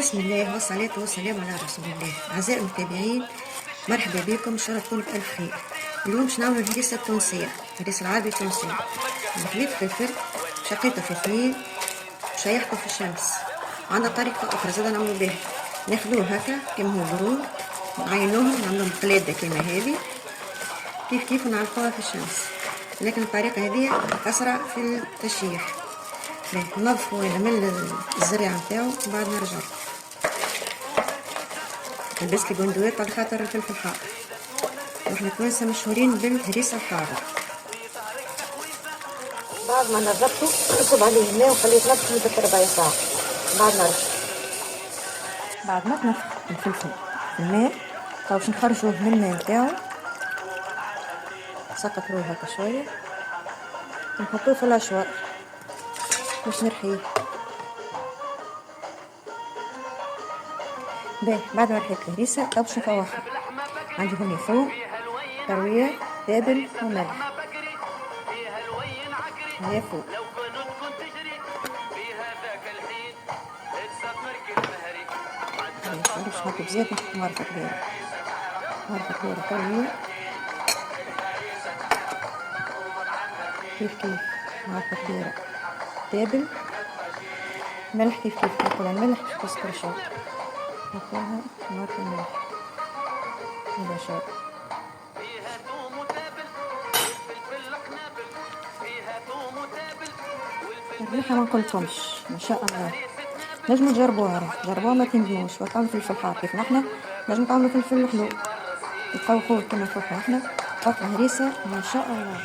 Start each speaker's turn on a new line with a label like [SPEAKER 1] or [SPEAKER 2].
[SPEAKER 1] بسم الله والصلاة والسلام على رسول الله. أعزائي المتابعين، مرحبا بكم، إن شاء الله تكونوا بألف خير. اليوم باش نعملوا الهريسة التونسية، الهريسة العربي التونسية. خليط فلفل، شقيته في اثنين، شيحته في الشمس. عندنا طريقة أخرى زادا نعملوا بها، ناخذوه هكا كيما هو برود، نعينوه نعملوهم قلادة كيما هذه، كيف نعلقوها في الشمس. لكن الطريقة هذه أسرع في التشييح. ننظفوا من الزريعة نتاعو وبعد نرجع لبست البندوات على خاطر الفلفل حار، واحنا توانسة مشهورين بالهريسة الحارة. بعد ما نظفته نصب عليه الماء ونخليه يتنفخ مدة ربع ساعة. بعد نرجع بعد ما تنفخ الفلفل في الماء باش نخرجوه من الماء نتاعو، نسقطوه هكا شوية ونحطوه في الأشواء باش نرحيه. باهي بعد ما رحيت الهريسة باش نفوحها. عندي هوني ثوم، تروية، تابل وملح. هيا فوق باش نحط بزيت، نحط معرفة كبيرة، معرفة كبيرة تروية كيف معرفة كبيرة تابل، ملح كيف ناكل الملح باش تسكر شوي، نحطوها معرفة الملح هذا شوي. الريحة ما نقولكمش ما شاء الله. نجموا تجربوها ما تندموش. وتعملوا فلفل حار كيف نحنا، نجموا تعملوا فلفل حلو تفوقوه كما نفوقوا احنا. هريسة ما شاء الله.